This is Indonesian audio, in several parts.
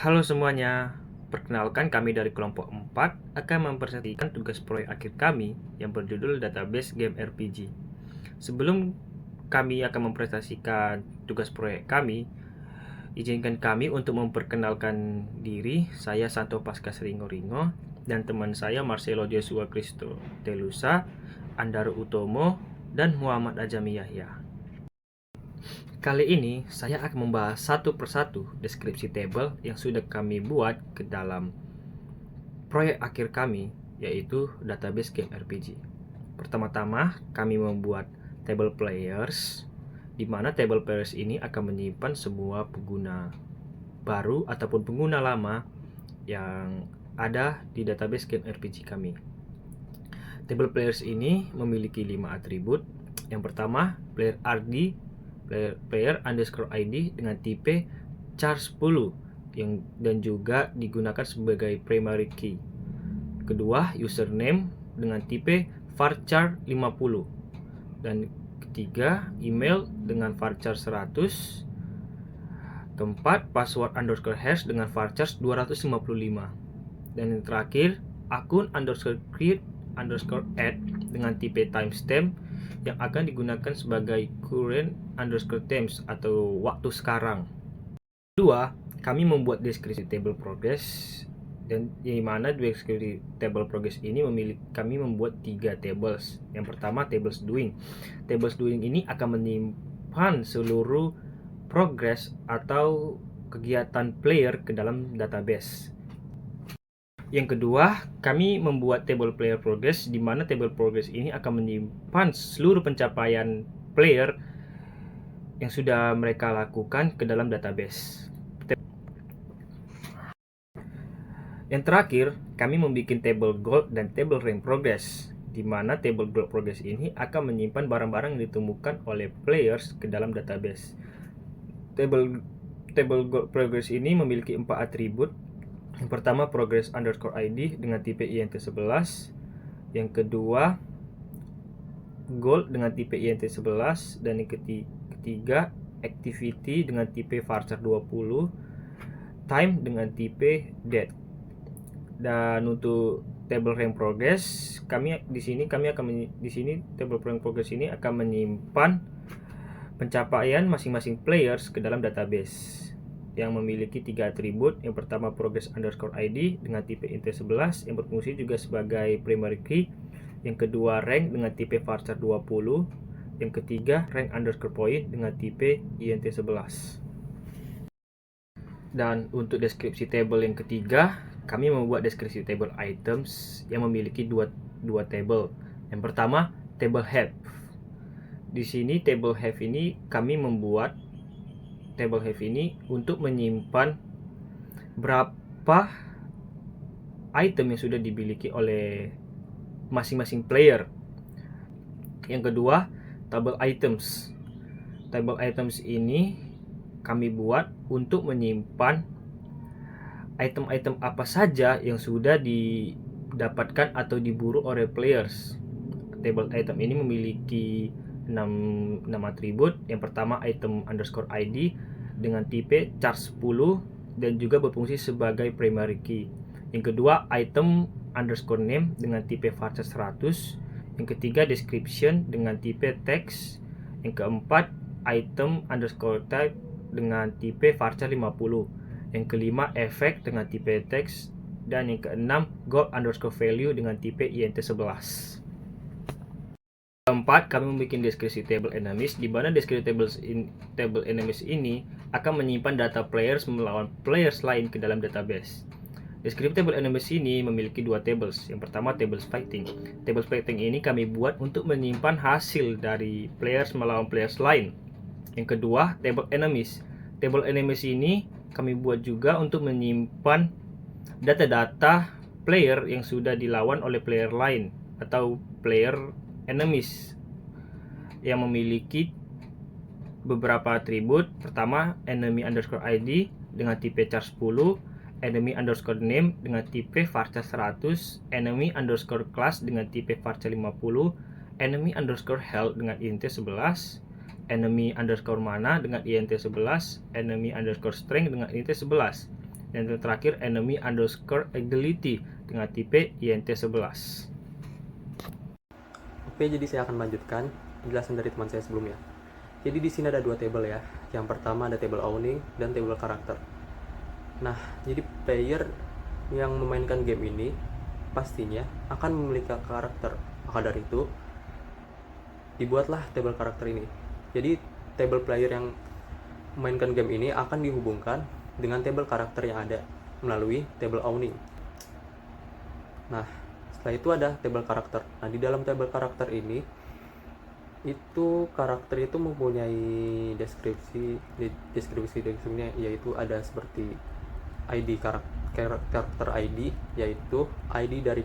Halo semuanya, perkenalkan kami dari kelompok 4 akan mempresentasikan tugas proyek akhir kami yang berjudul Database Game RPG. Sebelum kami akan mempresentasikan tugas proyek kami, izinkan kami untuk memperkenalkan diri. Saya Santo Pascas Ringo dan teman saya Marcelo Joshua Cristo Telusa, Andaro Utomo, dan Muhammad Ajami Yahya. Kali ini saya akan membahas satu persatu deskripsi table yang sudah kami buat ke dalam proyek akhir kami, yaitu database game RPG. Pertama-tama kami membuat table players, di mana table players ini akan menyimpan semua pengguna baru ataupun pengguna lama yang ada di database game RPG kami. Table players ini memiliki 5 atribut. Yang pertama, player ID, player underscore ID dengan tipe char10 dan juga digunakan sebagai primary key. Kedua, username dengan tipe varchar 50. Dan ketiga, email dengan varchar 100. Keempat, password underscore hash dengan varchar 255. Dan yang terakhir, akun underscore create underscore add dengan tipe timestamp yang akan digunakan sebagai current underscore times atau waktu sekarang. Kedua, kami membuat deskripsi table progress, dan di mana deskripsi table progress ini kami membuat 3 tables. Yang pertama, tables doing. Tables doing ini akan menyimpan seluruh progress atau kegiatan player ke dalam database. Yang kedua, kami membuat table player progress, di mana table progress ini akan menyimpan seluruh pencapaian player yang sudah mereka lakukan ke dalam database. Yang terakhir, kami membuat table gold dan table rank progress, di mana table gold progress ini akan menyimpan barang-barang yang ditemukan oleh players ke dalam database. Table gold progress ini memiliki 4 atribut. Yang pertama, progress underscore ID dengan tipe int11. Yang kedua, gold dengan tipe int11. Dan yang ketiga, activity dengan tipe varchar 20. Time dengan tipe date. Dan untuk table rank progress, table rank progress ini akan menyimpan pencapaian masing-masing players ke dalam database yang memiliki 3 atribut. Yang pertama, progress underscore ID dengan tipe int11 yang berfungsi juga sebagai primary key. Yang kedua, rank dengan tipe varchar 20. Yang ketiga, rank underscore point dengan tipe int11. Dan untuk deskripsi table yang ketiga, kami membuat deskripsi table items yang memiliki dua table. Yang pertama, table have. Di sini table have ini kami membuat table have ini untuk menyimpan berapa item yang sudah dimiliki oleh masing-masing player. Yang kedua, table items. Table items ini kami buat untuk menyimpan item-item apa saja yang sudah didapatkan atau diburu oleh players. Table item ini memiliki 6 atribut. Yang pertama, item underscore ID dengan tipe char10 dan juga berfungsi sebagai primary key. Yang kedua, item underscore name dengan tipe varchar 100. Yang ketiga, description dengan tipe text. Yang keempat, item underscore type dengan tipe varchar 50. Yang kelima, effect dengan tipe text. Dan yang keenam, gold underscore value dengan tipe int11. Keempat, kami membuat deskripsi table enemies, di mana deskripsi table enemies ini akan menyimpan data players melawan players lain ke dalam database. Deskripsi table enemies ini memiliki 2 tables. Yang pertama, tables fighting. Tables fighting ini kami buat untuk menyimpan hasil dari players melawan players lain. Yang kedua, table enemies. Table enemies ini kami buat juga untuk menyimpan data-data player yang sudah dilawan oleh player lain atau player enemies yang memiliki beberapa atribut. Pertama, enemy underscore ID dengan tipe char10, enemy underscore name dengan tipe varchar 100, enemy underscore class dengan tipe varchar 50, enemy underscore health dengan int11, enemy underscore mana dengan int11, enemy underscore strength dengan int11. Dan yang terakhir enemy underscore agility dengan tipe INT11. Oke, jadi saya akan melanjutkan penjelasan dari teman saya sebelumnya. Jadi di sini ada dua table ya. Yang pertama ada table owning dan table karakter. Nah, jadi player yang memainkan game ini pastinya akan memiliki karakter. Maka dari itu, dibuatlah table karakter ini. Jadi table player yang memainkan game ini akan dihubungkan dengan table karakter yang ada melalui table owning. Nah, setelah itu ada table karakter. Nah, di dalam table karakter ini itu karakter itu mempunyai deskripsinya, yaitu ada seperti ID karakter ID, yaitu ID dari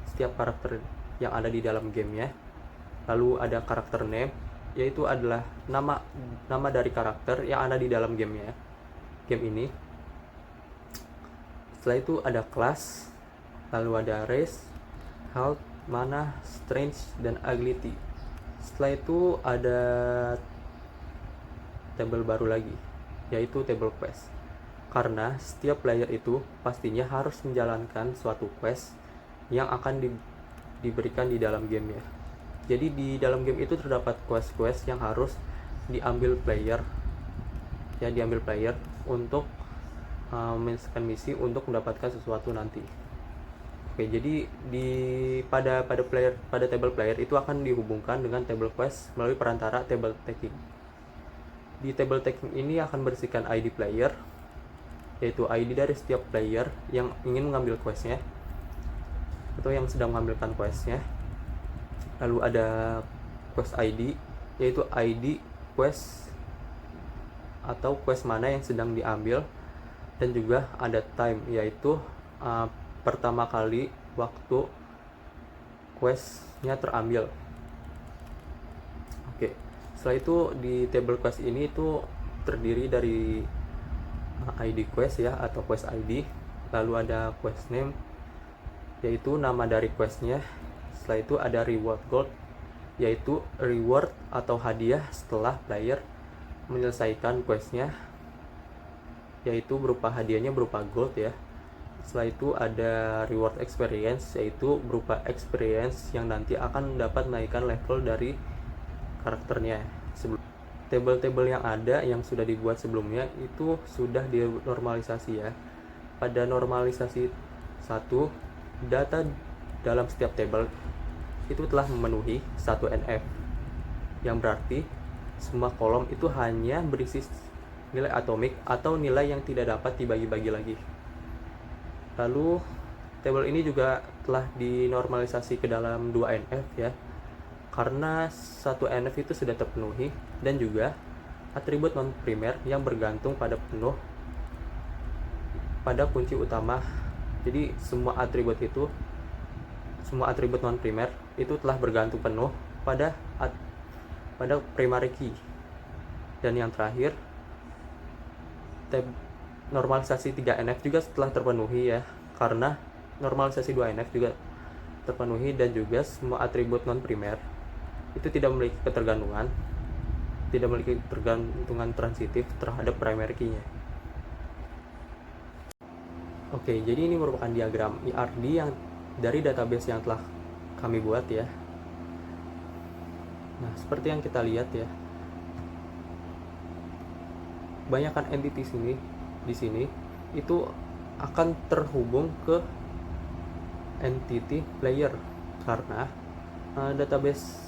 setiap karakter yang ada di dalam gamenya. Lalu ada karakter name, yaitu adalah nama dari karakter yang ada di dalam game ini. Setelah itu ada class, lalu ada race, health, mana, strength, dan agility. Setelah itu ada table baru lagi, yaitu table quest. Karena setiap player itu pastinya harus menjalankan suatu quest yang akan diberikan di dalam game ya. Jadi di dalam game itu terdapat quest-quest yang harus diambil player untuk menyelesaikan misi untuk mendapatkan sesuatu nanti. Oke, jadi pada table player itu akan dihubungkan dengan table quest melalui perantara table tagging. Di table tagging ini akan berisikan ID player, yaitu ID dari setiap player yang ingin mengambil questnya atau yang sedang mengambilkan questnya. Lalu ada quest ID, yaitu ID quest atau quest mana yang sedang diambil, dan juga ada time, yaitu pertama kali waktu questnya terambil. Oke, setelah itu di table quest ini itu terdiri dari ID quest ya, atau quest ID. Lalu ada quest name, yaitu nama dari questnya. Setelah itu ada reward gold, yaitu reward atau hadiah setelah player menyelesaikan questnya, yaitu berupa hadiahnya berupa gold ya. Setelah itu ada reward experience, yaitu berupa experience yang nanti akan dapat menaikkan level dari karakternya. Table-table yang ada yang sudah dibuat sebelumnya itu sudah dinormalisasi ya. Pada normalisasi 1, data dalam setiap table itu telah memenuhi 1 NF, yang berarti semua kolom itu hanya berisi nilai atomik atau nilai yang tidak dapat dibagi-bagi lagi. Lalu table ini juga telah dinormalisasi ke dalam 2 NF ya, karena 1 NF itu sudah terpenuhi, dan juga atribut non primer yang bergantung pada penuh pada kunci utama. Jadi semua atribut non primer itu telah bergantung penuh pada primary key. Dan yang terakhir, normalisasi 3 NF juga setelah terpenuhi ya, karena normalisasi 2 NF juga terpenuhi, dan juga semua atribut non primer itu tidak memiliki ketergantungan transitif terhadap primary key-nya. Oke, jadi ini merupakan diagram IRD yang dari database yang telah kami buat ya. Nah, seperti yang kita lihat ya, banyakkan entity di sini itu akan terhubung ke entity player, karena database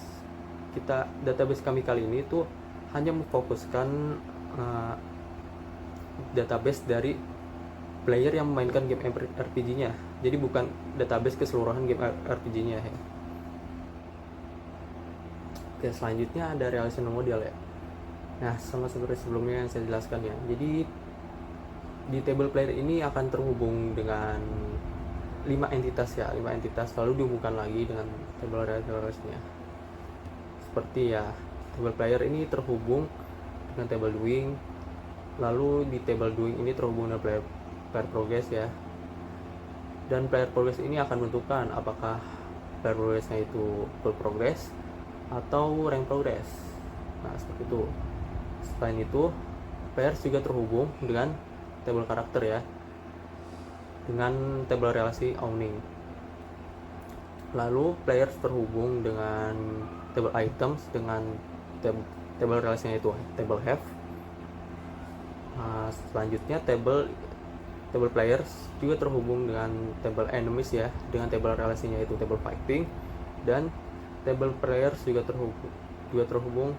kami kali ini itu hanya memfokuskan database dari player yang memainkan game RPG-nya. Jadi bukan database keseluruhan game RPG-nya ya. Oke, selanjutnya ada relational model ya. Nah, sama seperti sebelumnya yang saya jelaskan ya. Jadi di table player ini akan terhubung dengan 5 entitas ya, 5 entitas lalu dihubungkan lagi dengan table relationnya. Seperti ya, table player ini terhubung dengan table doing, lalu di table doing ini terhubung dengan player progress ya. Dan player progress ini akan menentukan apakah player progressnya itu full progress atau rank progress. Nah, seperti itu. Selain itu, players juga terhubung dengan table karakter ya. dengan tabel relasi owning. Lalu players terhubung dengan table items dengan table relasinya itu table have. Selanjutnya table players juga terhubung dengan table enemies ya, dengan table relasinya itu table fighting, dan table players juga terhubung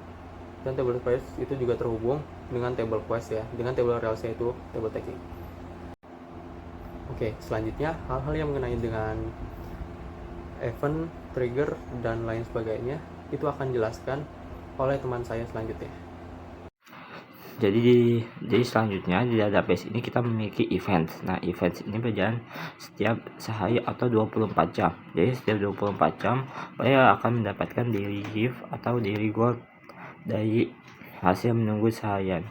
dan table players itu juga terhubung dengan table quest ya, dengan table relasinya itu table taking. Oke, selanjutnya hal-hal yang mengenai dengan event, trigger, dan lain sebagainya itu akan dijelaskan oleh teman saya selanjutnya. Jadi selanjutnya di database ini kita memiliki event. Nah, event ini berjalan setiap sehari atau 24 jam. Jadi setiap 24 jam player akan mendapatkan daily gift atau daily gold dari hasil menunggu seharian.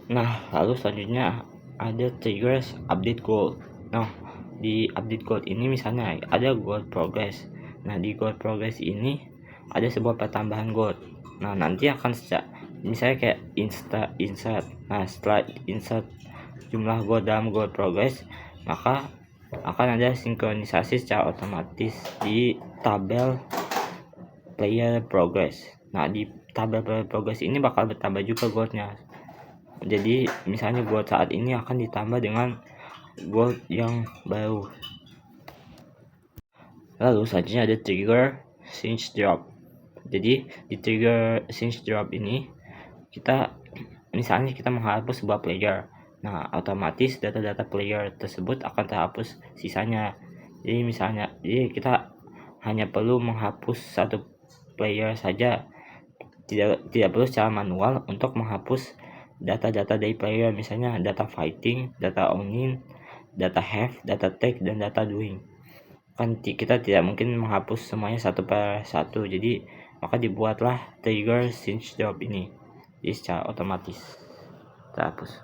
Nah, lalu selanjutnya ada triggers update gold. Nah, di update gold ini misalnya ada gold progress. Nah, di gold progress ini ada sebuah pertambahan gold. Nah, nanti akan misalnya kayak insert. Nah, setelah insert jumlah gold dalam gold progress, maka akan ada sinkronisasi secara otomatis di tabel player progress. Nah, di tabel player progress ini bakal bertambah juga goldnya. Jadi misalnya gold saat ini akan ditambah dengan gold yang baru. Lalu selanjutnya ada trigger sync drop. Jadi di trigger sync drop ini misalnya kita menghapus sebuah player. Nah, otomatis data-data player tersebut akan terhapus sisanya. Jadi kita hanya perlu menghapus satu player saja. Tidak perlu secara manual untuk menghapus data-data dari player, misalnya data fighting, data owning, data have, data take, dan data doing. Kan kita tidak mungkin menghapus semuanya satu per satu, jadi maka dibuatlah trigger sync drop ini. Jadi secara otomatis terhapus.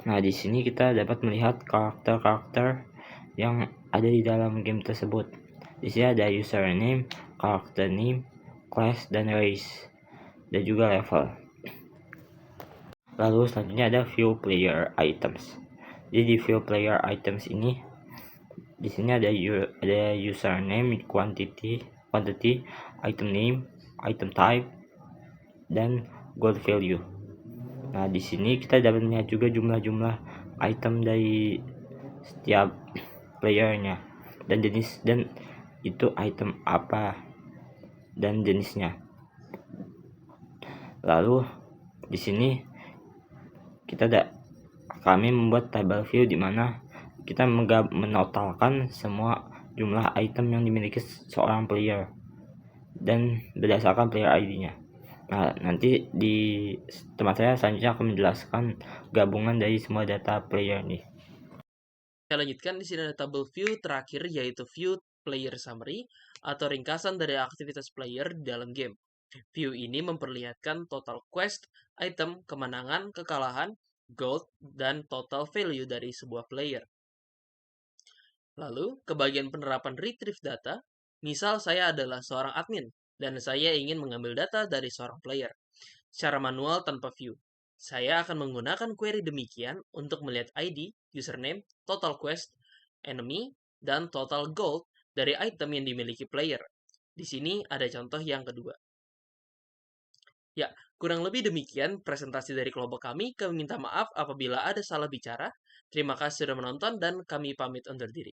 Nah, di sini kita dapat melihat karakter-karakter yang ada di dalam game tersebut. Di sini ada username, character name, class, dan race, dan juga level. Lalu selanjutnya ada view player items. Jadi di view player items ini di sini ada username, quantity, item name, item type, dan gold value. Nah, di sini kita dapat melihat juga jumlah-jumlah item dari setiap playernya dan itu item apa dan jenisnya. Lalu di sini kami membuat table view di mana kita menotalkan semua jumlah item yang dimiliki seorang player dan berdasarkan player ID-nya. Nah, nanti di tempat saya selanjutnya akan menjelaskan gabungan dari semua data player nih. Kita lanjutkan di sini ada table view terakhir, yaitu view player summary atau ringkasan dari aktivitas player di dalam game. View ini memperlihatkan total quest, item, kemenangan, kekalahan, gold, dan total value dari sebuah player. Lalu, ke bagian penerapan retrieve data, misal saya adalah seorang admin, dan saya ingin mengambil data dari seorang player secara manual tanpa view. Saya akan menggunakan query demikian untuk melihat ID, username, total quest, enemy, dan total gold dari item yang dimiliki player. Di sini ada contoh yang kedua. Ya, kurang lebih demikian presentasi dari kelompok kami. Kami minta maaf apabila ada salah bicara. Terima kasih sudah menonton dan kami pamit undur diri.